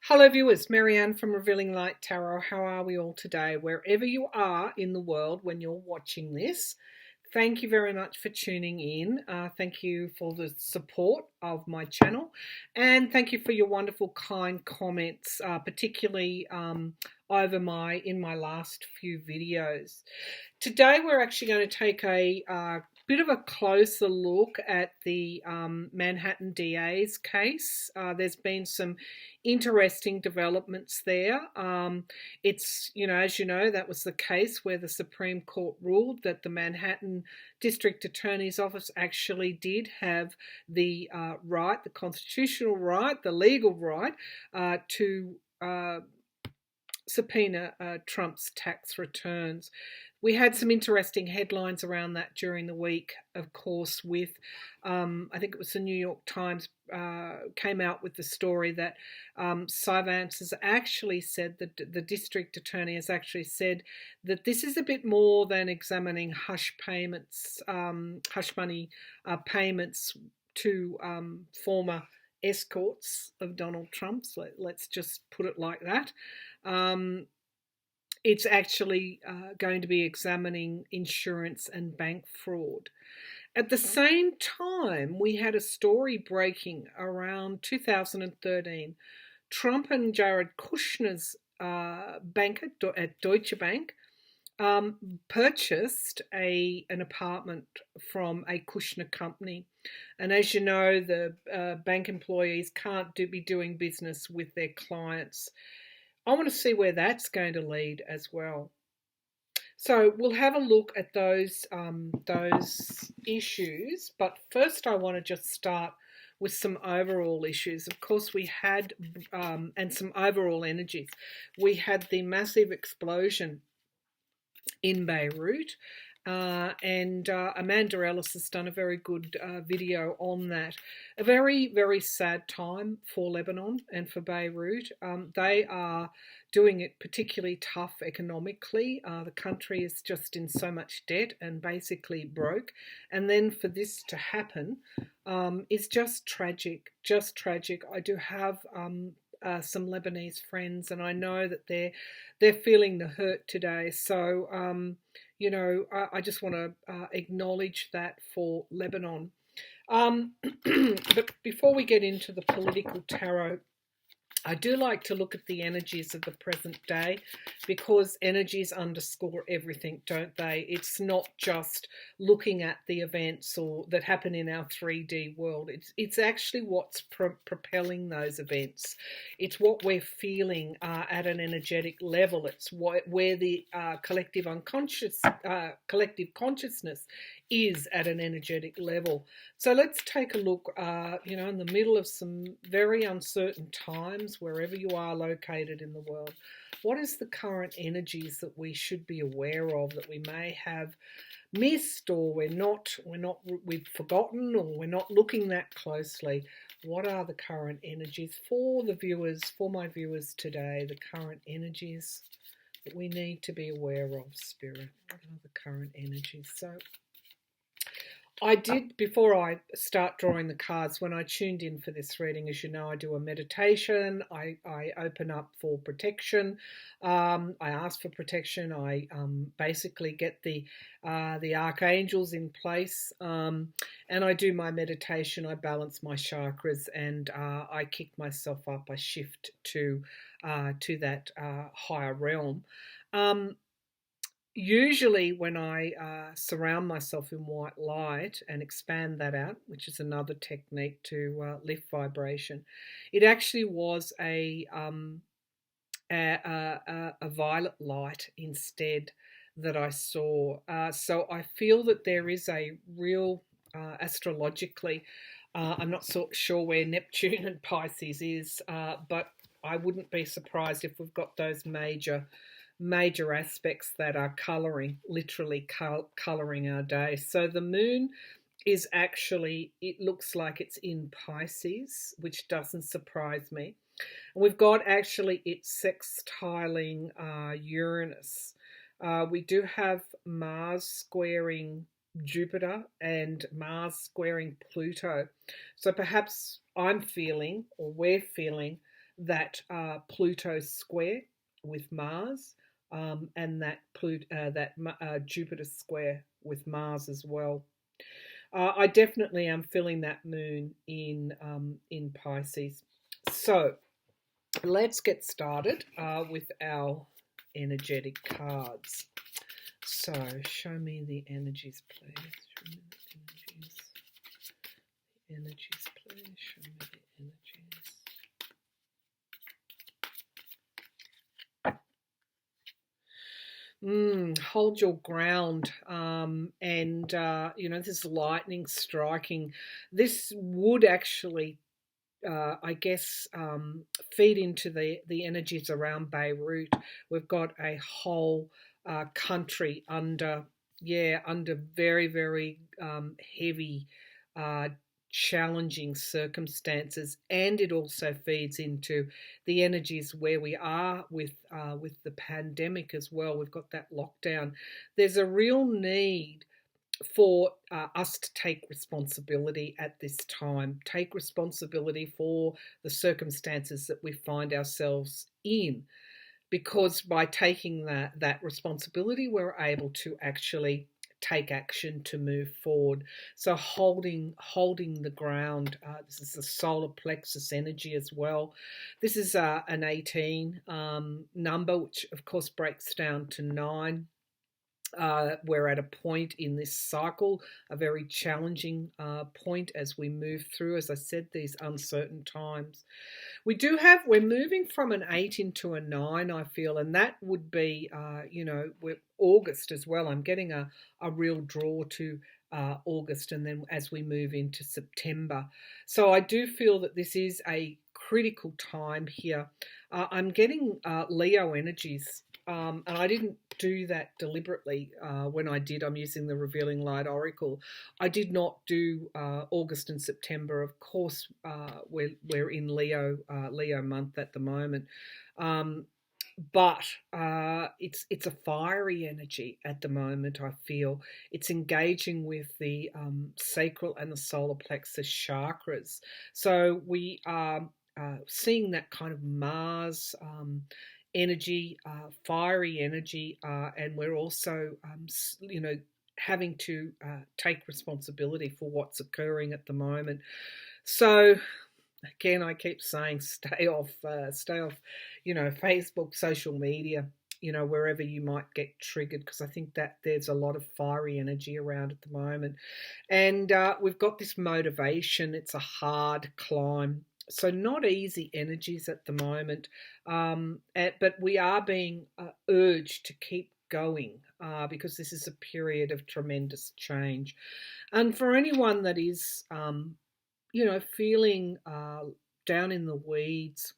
Hello viewers, Marianne from Revealing Light Tarot. How are we all today? Wherever you are in the world when you're watching this, thank you very much for tuning in. Thank you for the support of my channel, and thank you for your wonderful kind comments, particularly over in my last few videos. Today we're actually going to take a bit of a closer look at the Manhattan DA's case. There's been some interesting developments there. It's, as you know, that was the case where the Supreme Court ruled that the Manhattan District Attorney's Office actually did have the right, the constitutional right, the legal right to subpoena Trump's tax returns. We had some interesting headlines around that during the week, of course, with I think it was the New York Times came out with the story that Vance has actually said that the district attorney has actually said that this is a bit more than examining hush payments, hush money payments to former escorts of Donald Trump's. Let's just put it like that. It's actually going to be examining insurance and bank fraud. At the same time, we had a story breaking around 2013. Trump and Jared Kushner's bank at Deutsche Bank purchased an apartment from a Kushner company. And as you know, the bank employees can't be doing business with their clients. I want to see where that's going to lead as well. So we'll have a look at those issues. But first I want to just start with some overall issues. Of course, we had, and some overall energies. We had the massive explosion in Beirut. And Amanda Ellis has done a very good video on that. A very, very sad time for Lebanon and for Beirut. They are doing it particularly tough economically. The country is just in so much debt and basically broke. And then for this to happen is just tragic, just tragic. I do have some Lebanese friends, and I know that they're feeling the hurt today. So I just want to acknowledge that for Lebanon. But before we get into the political tarot, I do like to look at the energies of the present day, because energies underscore everything, don't they? It's not just looking at the events or that happen in our 3D world. It's actually what's propelling those events. It's what we're feeling at an energetic level. It's where the collective consciousness is at an energetic level. So let's take a look, in the middle of some very uncertain times, wherever you are located in the world. What is the current energies that we should be aware of, that we may have missed, or we've forgotten, or we're not looking that closely? What are the current energies for my viewers today? The current energies that we need to be aware of, Spirit. What are the current energies? So I did, before I start drawing the cards, when I tuned in for this reading, as you know, I do a meditation. I open up for protection. I ask for protection. I basically get the archangels in place, and I do my meditation. I balance my chakras, and I kick myself up. I shift to that higher realm. Usually when I surround myself in white light and expand that out, which is another technique to lift vibration, it actually was a violet light instead that I saw. So I feel that there is a real, astrologically, I'm not so sure where Neptune and Pisces is, but I wouldn't be surprised if we've got those major aspects that are literally colouring our day. So the moon is actually, it looks like it's in Pisces, which doesn't surprise me. And we've got actually it's sextiling Uranus. We do have Mars squaring Jupiter and Mars squaring Pluto. So perhaps I'm feeling, or we're feeling, that Pluto square with Mars, and that Jupiter square with Mars as well. I definitely am feeling that moon in Pisces. So let's get started with our energetic cards. So show me the energies, please. Show me the energies. Energies, please. Show me the energies. Hold your ground, and this lightning striking. This would actually, I guess, feed into the energies around Beirut. We've got a whole country under very, very heavy, challenging circumstances, and it also feeds into the energies where we are with the pandemic as well. We've got that lockdown. There's a real need for us to take responsibility at this time, take responsibility for the circumstances that we find ourselves in, because by taking that responsibility, we're able to actually take action to move forward. So holding the ground. This is the solar plexus energy as well. This is an 18 number, which of course breaks down to 9. We're at a point in this cycle, a very challenging point as we move through, as I said, these uncertain times. We're moving from an 8 into a 9, I feel, and that would be, we're August as well. I'm getting a real draw to August, and then as we move into September. So I do feel that this is a critical time here. I'm getting Leo energies. And I didn't do that deliberately when I did. I'm using the Revealing Light Oracle. I did not do August and September. Of course, we're in Leo month at the moment, but it's a fiery energy at the moment. I feel it's engaging with the sacral and the solar plexus chakras. So we are seeing that kind of Mars energy, fiery energy, and we're also, having to take responsibility for what's occurring at the moment. So, again, I keep saying, stay off, Facebook, social media, wherever you might get triggered, because I think that there's a lot of fiery energy around at the moment, and we've got this motivation. It's a hard climb. So not easy energies at the moment, but we are being urged to keep going because this is a period of tremendous change. And for anyone that is, feeling down in the weeds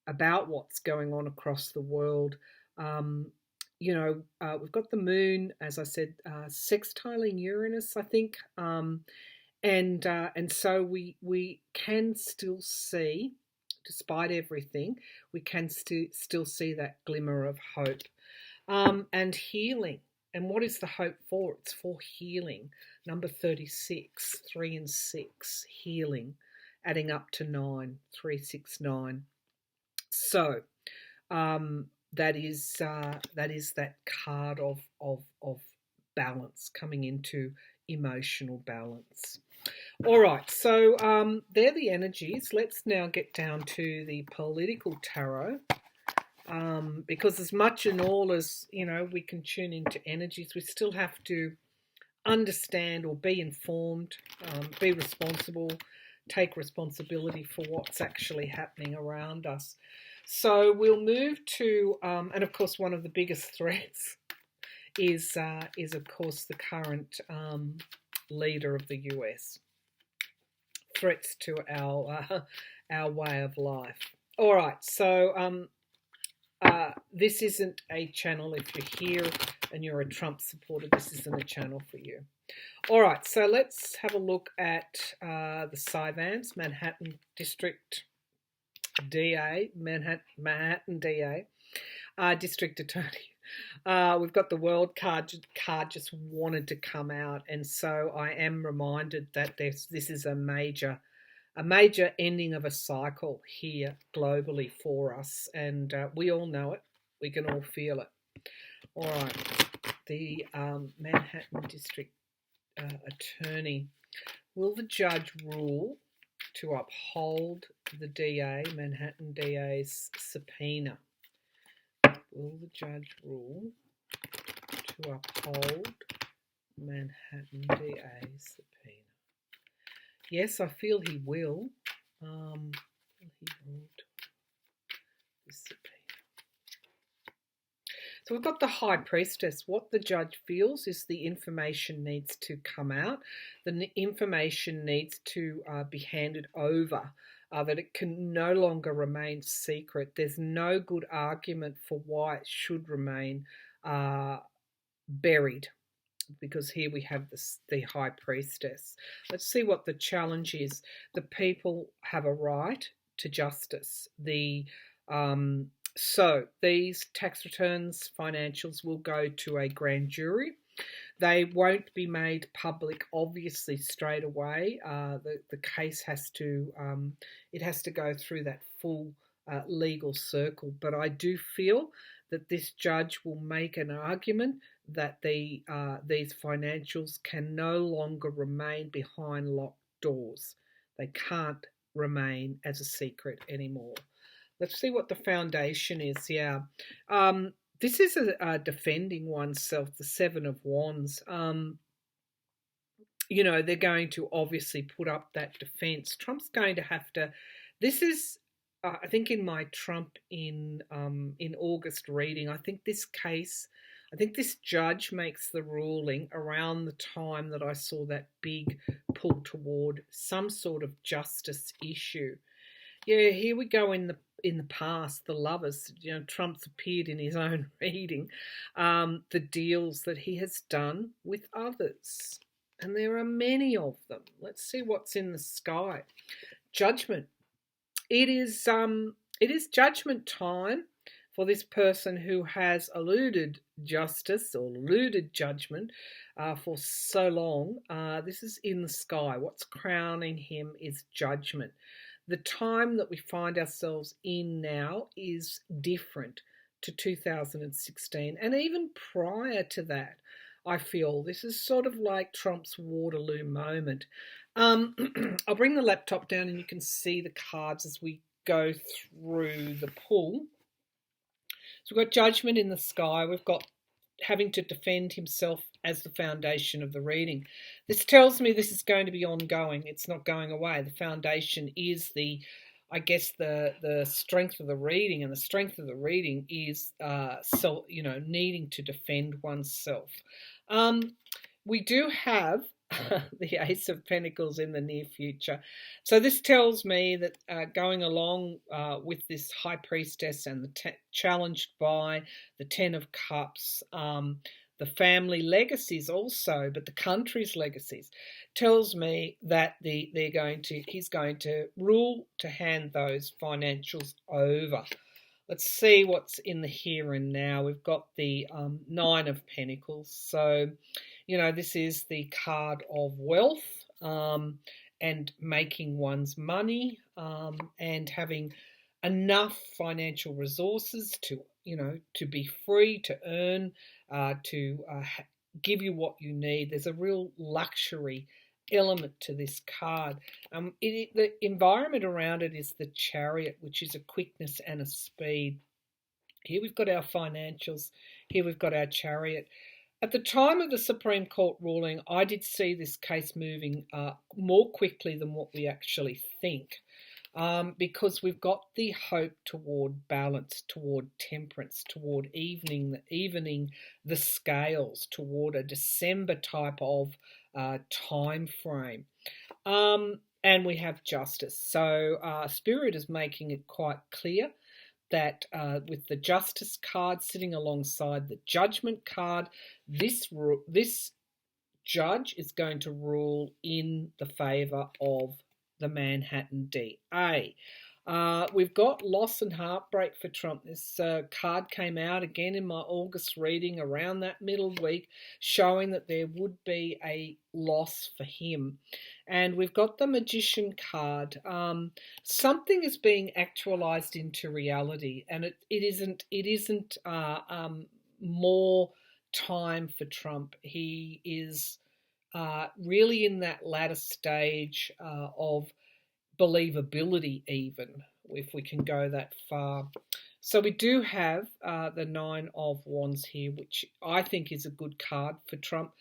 about what's going on across the world, we've got the moon, as I said, sextiling Uranus, I think. And so we can still see, despite everything, we can still see that glimmer of hope and healing. And what is the hope for? It's for healing. Number 36, 3 and 6, healing, adding up to 9, 3, 6, 9. So that is that card of balance, coming into emotional balance. All right, so they're the energies. Let's now get down to the political tarot, because as much and all as, we can tune into energies, we still have to understand or be informed, be responsible, take responsibility for what's actually happening around us. So we'll move to, and of course one of the biggest threats is of course the current leader of the US. Threats to our way of life. All right, so this isn't a channel. If you're here and you're a Trump supporter, this isn't a channel for you. All right, so let's have a look at the Vance, Manhattan District DA, Manhattan DA, District Attorney. We've got the World card just wanted to come out, and so I am reminded that this is a major a major ending of a cycle here globally for us, and we all know it. We can all feel it. All right, the Manhattan District Attorney. Will the judge rule to uphold the DA, Manhattan DA's subpoena? Will the judge rule to uphold Manhattan DA's subpoena? Yes, I feel he will. Will he rule to the subpoena? So we've got the High Priestess. What the judge feels is the information needs to come out. The information needs to be handed over, that it can no longer remain secret. There's no good argument for why it should remain buried, because here we have the High Priestess. Let's see what the challenge is. The people have a right to justice. So these tax returns, financials, will go to a grand jury. They won't be made public, obviously, straight away. The case has to go through that full legal circle. But I do feel that this judge will make an argument that these financials can no longer remain behind locked doors. They can't remain as a secret anymore. Let's see what the foundation is. Yeah. This is a defending oneself, the Seven of Wands. They're going to obviously put up that defense. Trump's going to have to. This is, I think, in my Trump in August reading. I think this judge makes the ruling around the time that I saw that big pull toward some sort of justice issue. Yeah, here we go in the past, the lovers. Trump's appeared in his own reading, the deals that he has done with others, and there are many of them. Let's see what's in the sky. Judgment. It is judgment time for this person who has eluded justice or eluded judgment for so long. This is in the sky. What's crowning him is judgment. The time that we find ourselves in now is different to 2016, and even prior to that. I feel this is sort of like Trump's Waterloo moment. I'll bring the laptop down and you can see the cards as we go through the pull. So we've got judgment in the sky. We've got having to defend himself as the foundation of the reading. This tells me this is going to be ongoing. It's not going away. The foundation is the strength of the reading, and the strength of the reading is needing to defend oneself. We do have the Ace of Pentacles in the near future. So this tells me that going along with this High Priestess and challenged by the Ten of Cups, the family legacies also, but the country's legacies, tells me that he's going to rule to hand those financials over. Let's see what's in the here and now. We've got the Nine of Pentacles. So, this is the card of wealth and making one's money and having enough financial resources to be free to earn, to give you what you need. There's a real luxury element to this card. The environment around it is the Chariot, which is a quickness and a speed. Here we've got our financials. Here we've got our Chariot. At the time of the Supreme Court ruling, I did see this case moving more quickly than what we actually think, because we've got the hope toward balance, toward temperance, toward evening the scales, toward a December type of time frame. And we have justice. So Spirit is making it quite clear that with the Justice card sitting alongside the Judgment card, this judge is going to rule in the favour of the Manhattan DA. We've got loss and heartbreak for Trump. This card came out again in my August reading around that middle week, showing that there would be a loss for him. And we've got the Magician card. Something is being actualized into reality, and it isn't more time for Trump. He is really in that latter stage of believability, even if we can go that far. So we do have the Nine of Wands here, which I think is a good card for Trump.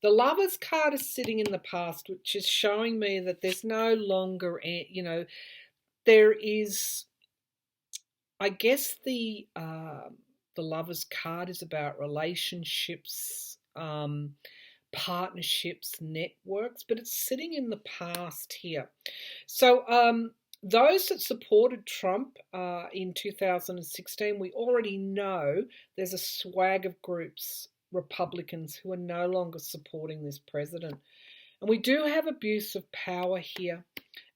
The Lovers card is sitting in the past, which is showing me that there's no longer, there is, I guess the Lovers card is about relationships, partnerships, networks, but it's sitting in the past here. So those that supported Trump in 2016, we already know there's a swag of groups, Republicans, who are no longer supporting this president. And we do have abuse of power here,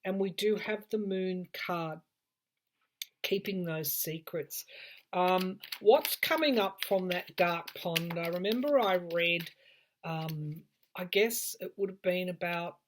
and we do have the Moon card, keeping those secrets. What's coming up from that dark pond? I remember I read, I guess it would have been about,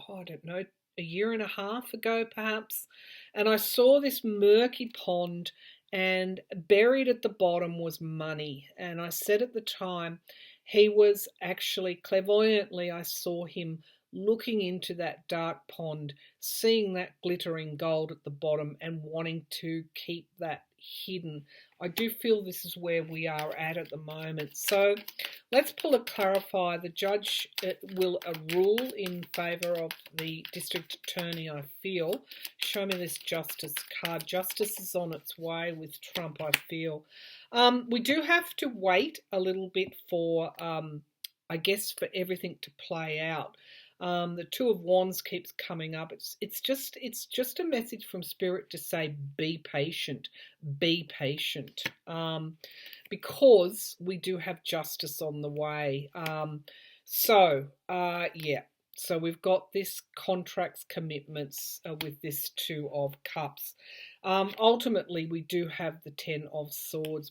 I don't know, a year and a half ago perhaps, and I saw this murky pond, and buried at the bottom was money. And I said at the time, he was actually, clairvoyantly, I saw him looking into that dark pond, seeing that glittering gold at the bottom and wanting to keep that hidden. I do feel this is where we are at the moment. So let's pull a clarify. The judge will rule in favour of the district attorney, I feel. Show me this justice card. Justice is on its way with Trump, I feel. We do have to wait a little bit for, I guess, for everything to play out. The Two of Wands keeps coming up. It's just a message from Spirit to say be patient, because we do have justice on the way. Yeah. So we've got this contracts, commitments with this Two of Cups. Ultimately, we do have the Ten of Swords.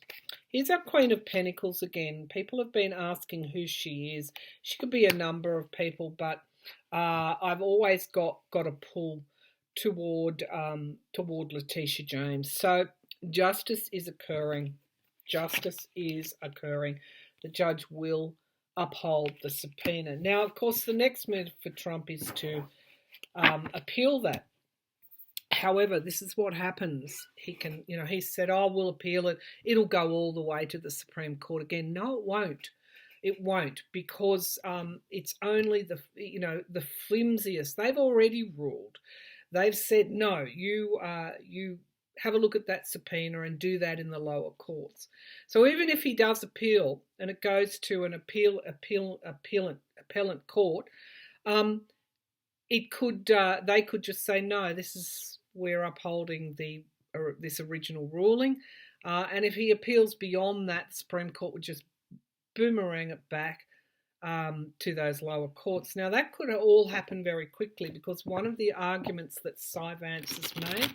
Here's our Queen of Pentacles again. People have been asking who she is. She could be a number of people, but I've always got a pull toward Letitia James. So justice is occurring. Justice is occurring. The judge will uphold the subpoena. Now, of course, the next move for Trump is to appeal that. However, this is what happens. He can, he said, "Oh, we'll appeal it. It'll go all the way to the Supreme Court again." No, it won't. It won't, because it's only the flimsiest. They've already ruled. They've said, no, you have a look at that subpoena and do that in the lower courts. So even if he does appeal and it goes to an appellant court, they could just say, no, we're upholding this original ruling, and if he appeals beyond that, the Supreme Court would just boomerang it back to those lower courts. Now, that could all happen very quickly, because one of the arguments that Vance has made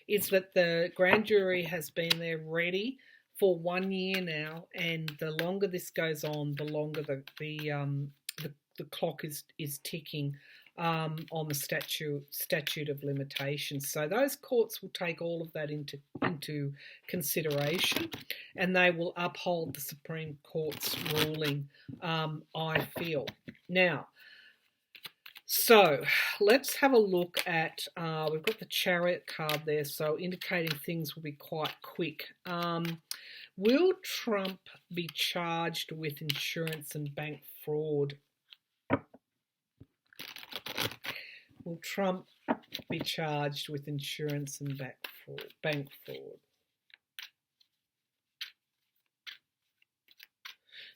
is that the grand jury has been there ready for 1 year now, and the longer this goes on, the longer the clock is ticking on the statute of limitations. So those courts will take all of that into consideration, and they will uphold the Supreme Court's ruling, I feel. Now, so let's have a look at, we've got the Chariot card there, so indicating things will be quite quick. Will Trump be charged with insurance and bank fraud? Will Trump be charged with insurance and bank fraud?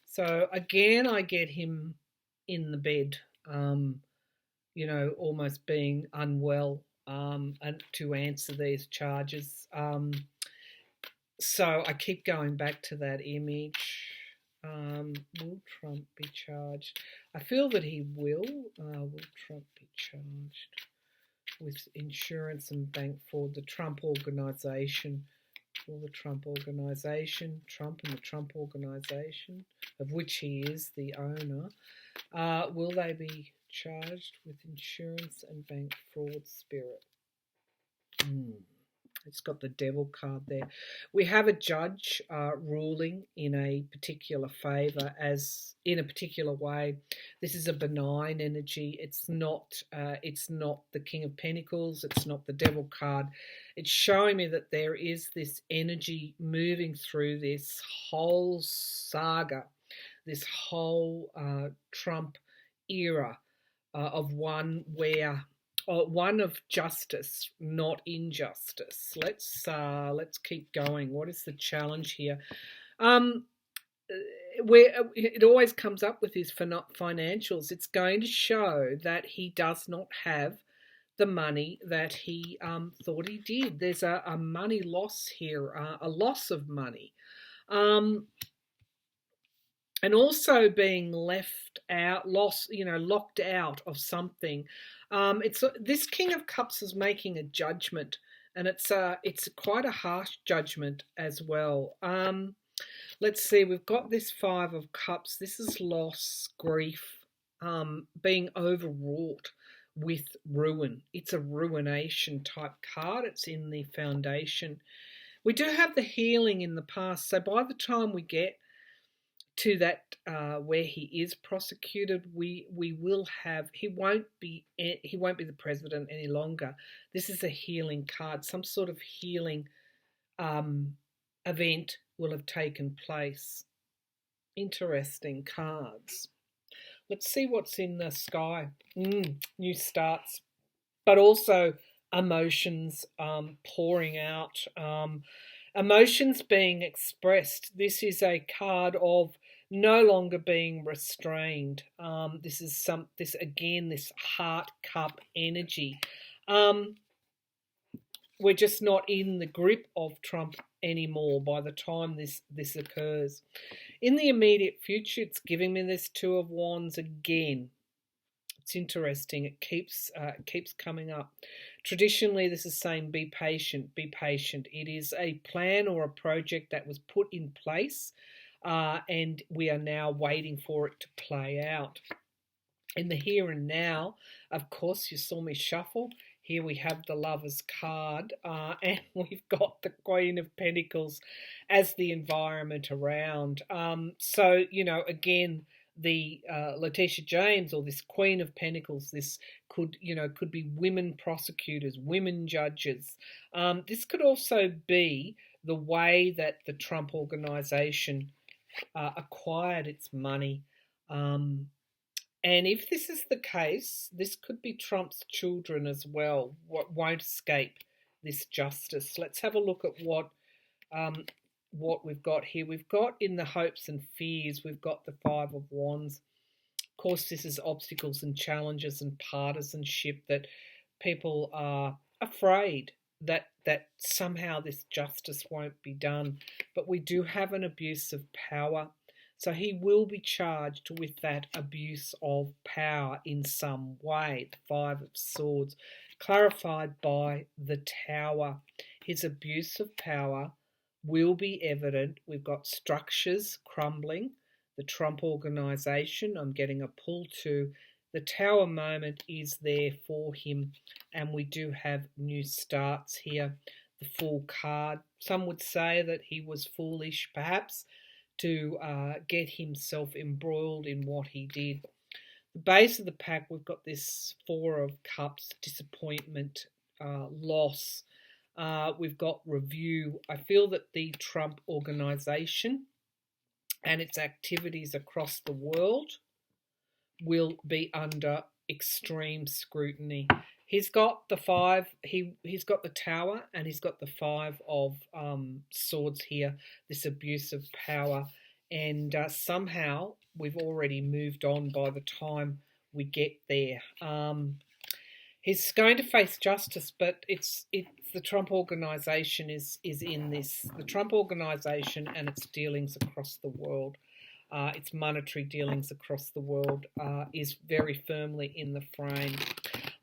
So again, I get him in the bed, almost being unwell, and to answer these charges. So I keep going back to that image. Will Trump be charged? I feel that he will. Will Trump be charged? with insurance and bank fraud. The Trump organization, or the Trump organization, Trump and the Trump organization, of which he is the owner. Will they be charged with insurance and bank fraud, Spirit? It's got the devil card there. We have a judge ruling in a particular favour, as in a particular way. This is a benign energy. It's not the King of Pentacles. It's not the devil card. It's showing me that there is this energy moving through this whole saga, this whole Trump era of one where. One of justice, not injustice. Let's keep going. What is the challenge here? Where it always comes up with his financials. It's going to show that he does not have the money that he thought he did. There's a money loss here, a loss of money. And also being left out, locked out of something. It's this King of Cups is making a judgment, and it's quite a harsh judgment as well. Let's see, we've got this Five of Cups. This is loss, grief, being overwrought with ruin. It's a ruination type card. It's in the foundation. We do have the healing in the past, so by the time we get to that where he is prosecuted, we will have, he won't be the president any longer. This is a healing card. Some sort of healing event will have taken place. Interesting cards. Let's see what's in the sky. New starts, but also emotions pouring out. Emotions being expressed. This is a card of no longer being restrained. This is this heart cup energy. We're just not in the grip of Trump anymore by the time this occurs. In the immediate future, it's giving me this Two of Wands again. It's interesting. It keeps coming up. Traditionally, this is saying be patient, be patient. It is a plan or a project that was put in place, and we are now waiting for it to play out. In the here and now, of course, you saw me shuffle. Here we have the Lover's card, and we've got the Queen of Pentacles as the environment around. So, again, the Letitia James, or this Queen of Pentacles, this could be women prosecutors, women judges. This could also be the way that the Trump organization acquired its money. And if this is the case, this could be Trump's children as well, won't escape this justice. Let's have a look at what we've got here. We've got in the hopes and fears, we've got the Five of Wands. Of course, this is obstacles and challenges and partisanship, that people are afraid that somehow this justice won't be done. But we do have an abuse of power. So he will be charged with that abuse of power in some way. The Five of Swords, clarified by the Tower. His abuse of power will be evident. We've got structures crumbling. The Trump organization, I'm getting a pull to. The Tower moment is there for him. And we do have new starts here. The Fool card. Some would say that he was foolish, perhaps, to get himself embroiled in what he did. The base of the pack, we've got this Four of Cups, disappointment, loss. We've got review. I feel that the Trump organization and its activities across the world will be under extreme scrutiny. He's got the five, he's got the Tower, and he's got the Five of Swords here, this abuse of power. And somehow we've already moved on by the time we get there. He's going to face justice, but it's the Trump organization is in this. The Trump organization and its dealings across the world, its monetary dealings across the world, is very firmly in the frame.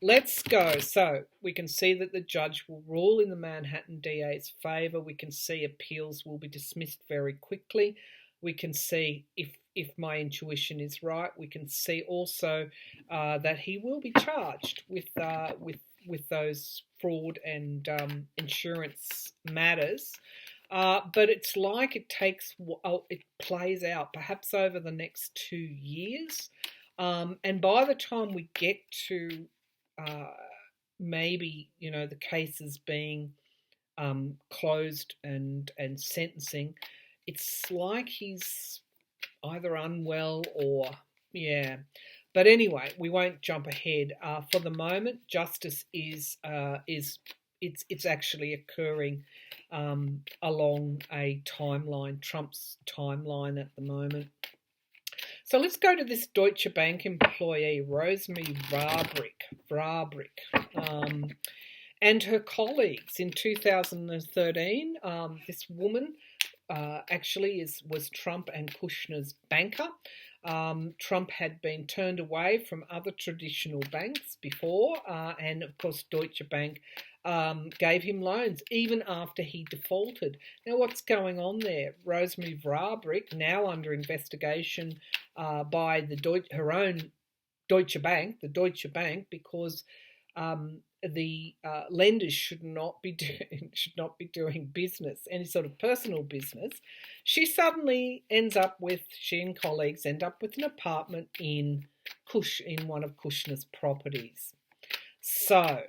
let's go. So we can see that the judge will rule in the Manhattan DA's favour. We can see appeals will be dismissed very quickly. We can see, if my intuition is right, we can see also that he will be charged with those fraud and insurance matters. But it's like it plays out perhaps over the next 2 years. And by the time we get to maybe, the cases being closed and sentencing, it's like he's either unwell or, yeah. But anyway, we won't jump ahead. For the moment, justice it's actually occurring along a timeline, Trump's timeline at the moment. So let's go to this Deutsche Bank employee, Rosemary Vrabrick, and her colleagues in 2013. This woman actually was Trump and Kushner's banker. Trump had been turned away from other traditional banks before, and of course Deutsche Bank gave him loans even after he defaulted. Now, what's going on there? Rosemary Vrabrick, now under investigation by her own Deutsche Bank, because the lenders should not be doing business, any sort of personal business. She and colleagues end up with an apartment in one of Kushner's properties. So,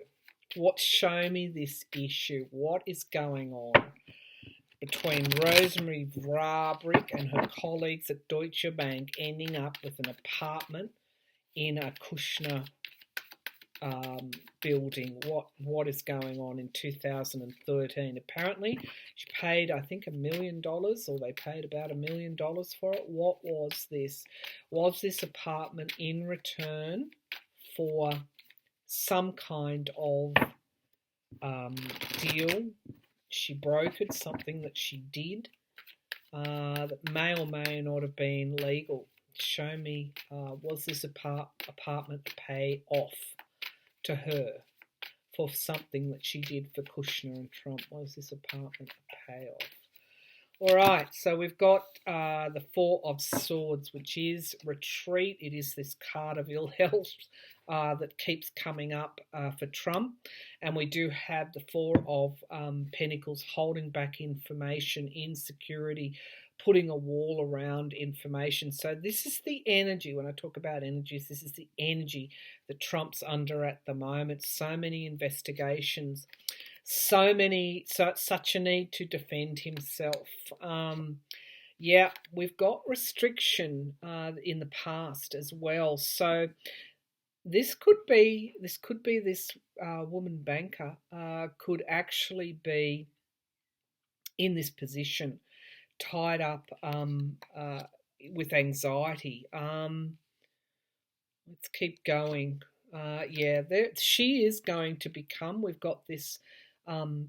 show me this issue. What is going on between Rosemary Vrabrick and her colleagues at Deutsche Bank ending up with an apartment in a Kushner building? What is going on in 2013? Apparently, she paid, I think, $1 million, or they paid about $1 million for it. What was this? Was this apartment in return for some kind of deal she brokered, something that she did that may or may not have been legal? Show me, was this apartment a pay off to her for something that she did for Kushner and Trump? Was this apartment a payoff? All right, so we've got the Four of Swords, which is retreat. It is this card of ill health that keeps coming up for Trump. And we do have the Four of Pentacles, holding back information, insecurity, putting a wall around information. So this is the energy. When I talk about energies, this is the energy that Trump's under at the moment. So many investigations, such a need to defend himself. Yeah, we've got restriction in the past as well. So this could be this woman banker could actually be in this position, tied up with anxiety. Let's keep going. Yeah, she is going to become. We've got this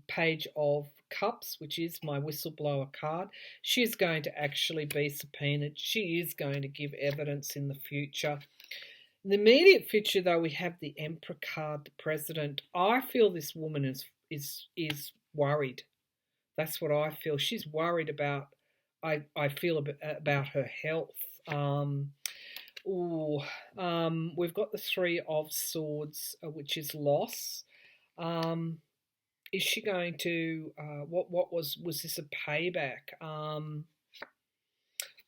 Page of Cups, which is my whistleblower card. She is going to actually be subpoenaed. She is going to give evidence in the future. In the immediate future, though, we have the Emperor card, the President. I feel this woman is worried. That's what I feel. She's worried about. I feel about her health. We've got the Three of Swords, which is loss. Is she going to? What was this a payback?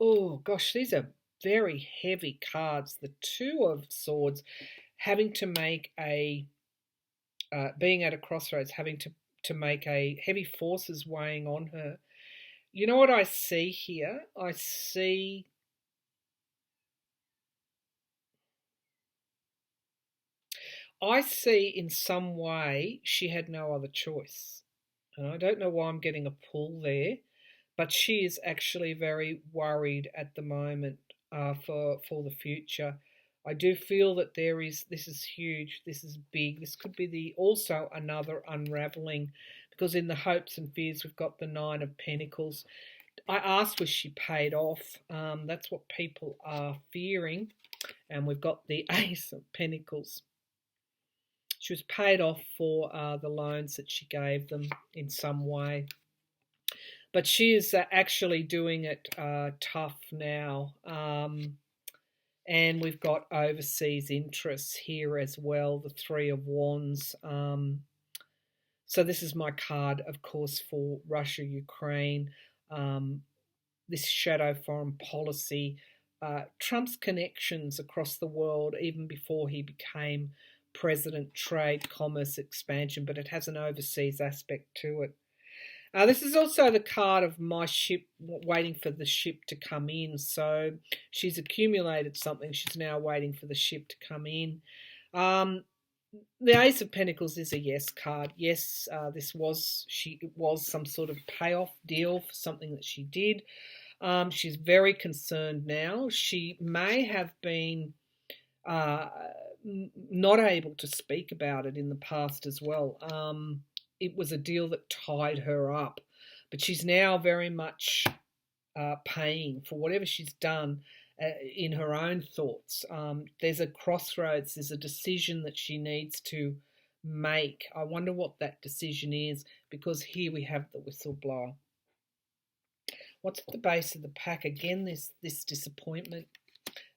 Oh gosh, these are very heavy cards. The Two of Swords, having to make being at a crossroads, having to make a heavy forces weighing on her. You know what I see here? I see in some way she had no other choice. And I don't know why I'm getting a pull there, but she is actually very worried at the moment for the future. I do feel that this is huge, this is big. This could be also another unraveling, because in the hopes and fears we've got the Nine of Pentacles. I asked, was she paid off? That's what people are fearing. And we've got the Ace of Pentacles. She was paid off for the loans that she gave them in some way. But she is actually doing it tough now. And we've got overseas interests here as well, the Three of Wands. So this is my card, of course, for Russia, Ukraine. This shadow foreign policy, Trump's connections across the world, even before he became president, trade, commerce, expansion, but it has an overseas aspect to it. This is also the card of my ship, waiting for the ship to come in. So she's accumulated something. She's now waiting for the ship to come in. The Ace of Pentacles is a yes card. Yes, it was some sort of payoff deal for something that she did. She's very concerned now. She may have been not able to speak about it in the past as well. It was a deal that tied her up, but she's now very much paying for whatever she's done in her own thoughts. There's a crossroads, there's a decision that she needs to make. I wonder what that decision is, because here we have the whistleblower. What's at the base of the pack? Again, this disappointment.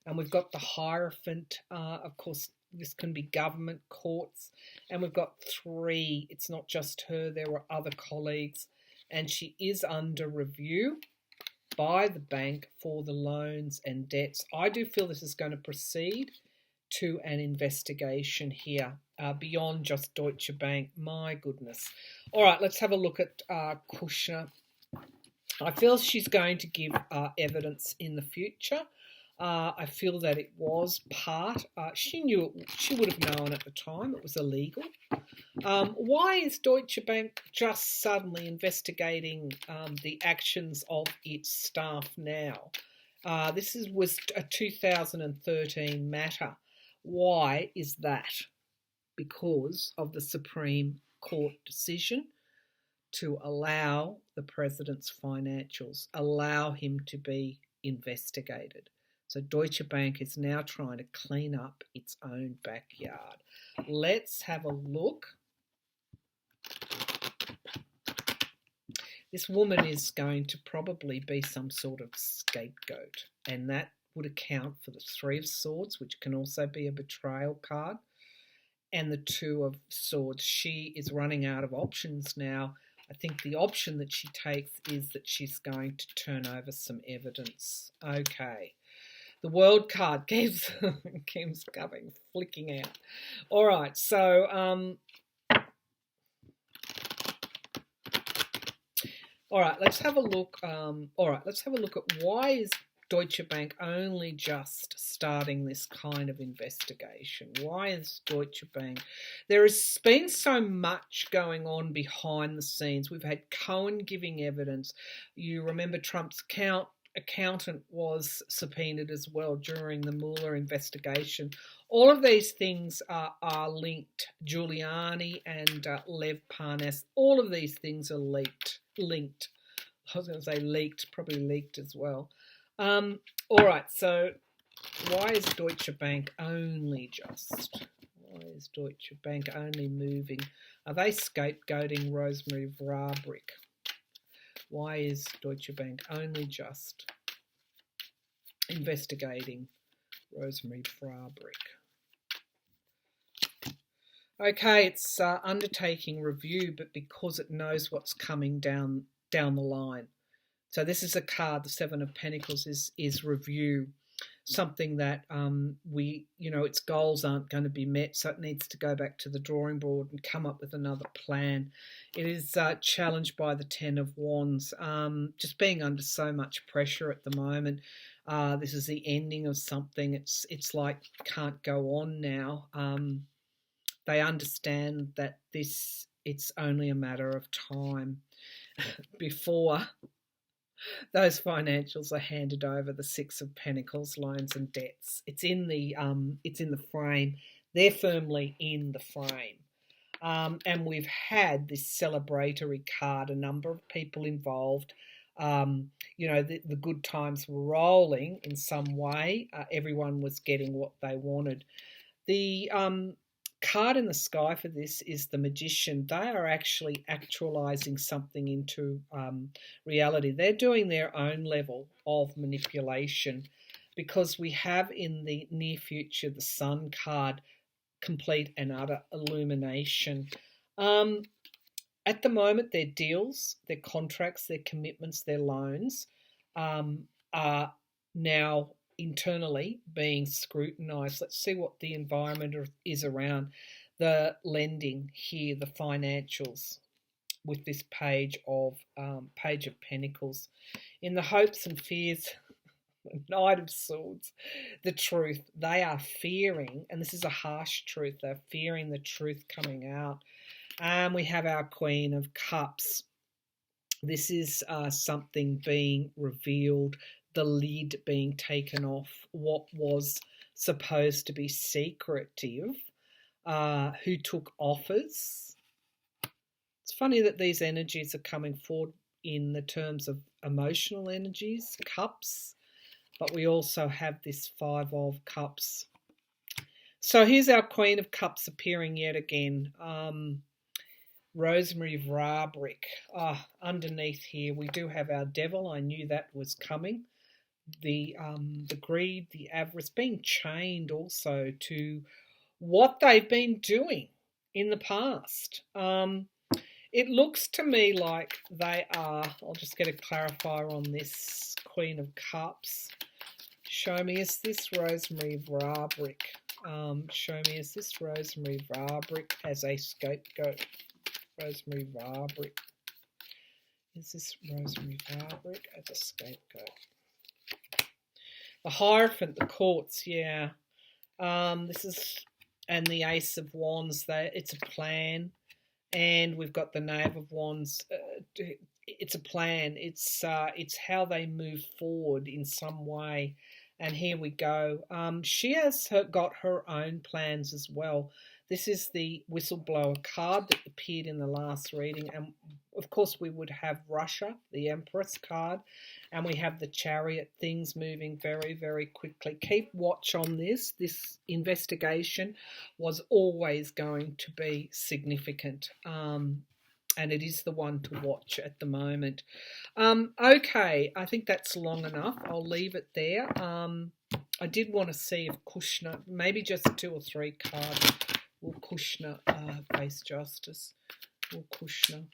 And we've got the Hierophant. Of course, this can be government, courts. And we've got 3. It's not just her. There were other colleagues. And she is under review by the bank for the loans and debts. I do feel this is going to proceed to an investigation here, beyond just Deutsche Bank. My goodness. All right, let's have a look at Kushner. I feel she's going to give evidence in the future. I feel that it was part. She would have known at the time it was illegal. Why is Deutsche Bank just suddenly investigating the actions of its staff now? This was a 2013 matter. Why is that? Because of the Supreme Court decision to allow the president's financials, allow him to be investigated. So Deutsche Bank is now trying to clean up its own backyard. Let's have a look. This woman is going to probably be some sort of scapegoat, and that would account for the 3 of Swords, which can also be a betrayal card, and the 2 of Swords. She is running out of options now. I think the option that she takes is that she's going to turn over some evidence. Okay. The World card keeps coming, flicking out. All right, so all right, let's have a look. Let's have a look at why is Deutsche Bank only just starting this kind of investigation? Why is Deutsche Bank? There has been so much going on behind the scenes. We've had Cohen giving evidence. You remember Trump's accountant was subpoenaed as well during the Mueller investigation. All of these things are linked. Giuliani and Lev Parnas, all of these things are linked. I was going to say leaked, probably leaked as well. All right, so why is Deutsche Bank only just? Why is Deutsche Bank only moving? Are they scapegoating Rosemary Vrabrick? Why is Deutsche Bank only just investigating Rosemary Vrabrick? Okay, it's undertaking review, but because it knows what's coming down the line. So this is a card, the 7 of Pentacles is review, something that its goals aren't going to be met, so it needs to go back to the drawing board and come up with another plan. It is challenged by the 10 of Wands, just being under so much pressure at the moment. This is the ending of something. It's like can't go on now. They understand that it's only a matter of time before those financials are handed over. The 6 of Pentacles, loans and debts. It's in the frame. They're firmly in the frame. And we've had this celebratory card, a number of people involved. The good times were rolling in some way. Everyone was getting what they wanted. The card in the sky for this is the Magician. They are actually actualizing something into reality. They're doing their own level of manipulation, because we have in the near future the Sun card, complete and utter illumination. At the moment, their deals, their contracts, their commitments, their loans are now internally being scrutinised. Let's see what the environment is around the lending here, the financials, with this Page of Pentacles. In the hopes and fears, the Knight of Swords, the truth. They are fearing, and this is a harsh truth, they're fearing the truth coming out. We have our Queen of Cups. This is something being revealed, the lid being taken off, what was supposed to be secretive, who took offers. It's funny that these energies are coming forward in the terms of emotional energies, cups, but we also have this Five of Cups. So here's our Queen of Cups appearing yet again. Rosemary Varbrick. Underneath here we do have our Devil. I knew that was coming. The greed, the avarice, being chained also to what they've been doing in the past. It looks to me like they are, I'll just get a clarifier on this Queen of Cups. Show me, is this Rosemary Varbrick? Show me, is this Rosemary Varbrick as a scapegoat? Rosemary Varbrick. Is this Rosemary Varbrick as a scapegoat? The Hierophant, the Courts, yeah. This is, and the Ace of Wands, it's a plan. And we've got the Knave of Wands. It's a plan. It's how they move forward in some way. And here we go. She has got her own plans as well. This is the Whistleblower card that appeared in the last reading. And, of course, we would have Russia, the Empress card. And we have the Chariot, things moving very, very quickly. Keep watch on this. This investigation was always going to be significant. And it is the one to watch at the moment. Okay, I think that's long enough. I'll leave it there. I did want to see if Kushner, maybe just 2 or 3 cards. Will Kushner face justice? Will Kushner?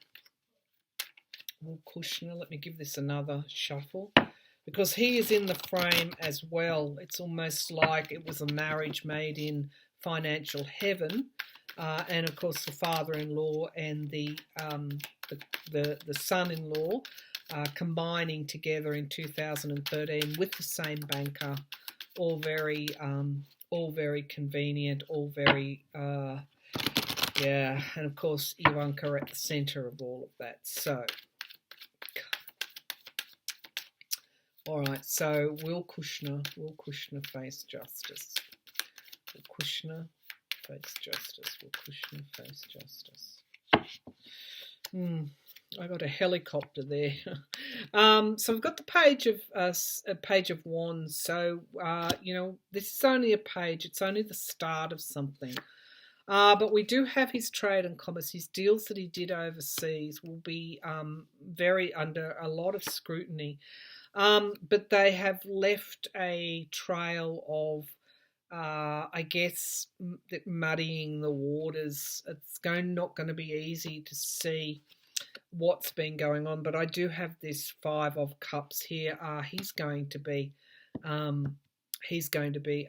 Let me give this another shuffle, because he is in the frame as well. It's almost like it was a marriage made in financial heaven. And of course the father-in-law and the son-in-law combining together in 2013 with the same banker, all very convenient, all very yeah, and of course Ivanka at the centre of all of that. So all right, so will Kushner face justice? Will Kushner face justice? Will Kushner face justice? I got a helicopter there. So we've got the Page of Wands. So you know, this is only a page. It's only the start of something. But we do have his trade and commerce. His deals that he did overseas will be very under a lot of scrutiny. But they have left a trail of, I guess, muddying the waters. It's not going to be easy to see what's been going on. But I do have this Five of Cups here. He's going to be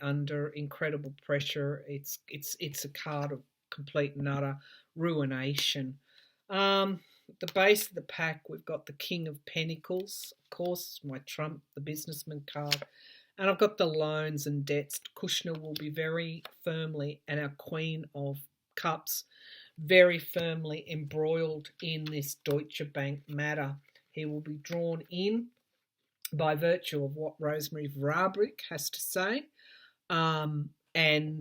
under incredible pressure. It's a card of complete and utter ruination. The base of the pack, we've got the King of Pentacles, of course, my trump, the businessman card. And I've got the loans and debts. Kushner will be very firmly, and our Queen of Cups, very firmly embroiled in this Deutsche Bank matter. He will be drawn in by virtue of what Rosemary Varbrick has to say. And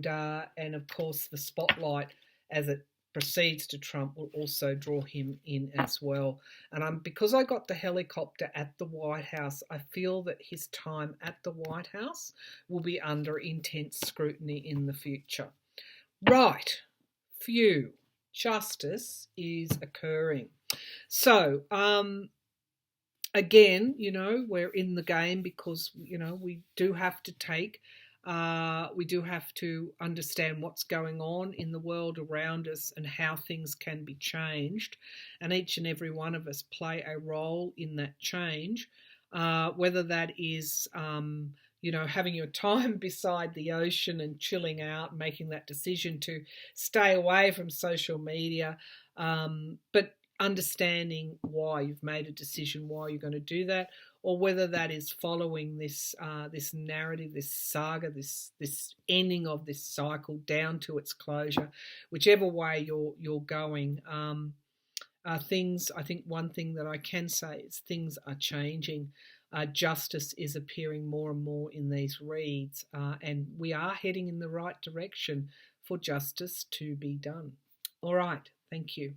of course, the spotlight, as it proceeds to Trump, will also draw him in as well. And because I got the helicopter at the White House, I feel that his time at the White House will be under intense scrutiny in the future. Right, Phew, justice is occurring. So, again, we're in the game because, we do have to we do have to understand what's going on in the world around us and how things can be changed. And each and every one of us play a role in that change, whether that is, having your time beside the ocean and chilling out, making that decision to stay away from social media, but understanding why you've made a decision, why you're going to do that, or whether that is following this this narrative, this saga, this ending of this cycle down to its closure, whichever way you're going. Things, I think one thing that I can say is things are changing. Justice is appearing more and more in these reads, and we are heading in the right direction for justice to be done. All right, thank you.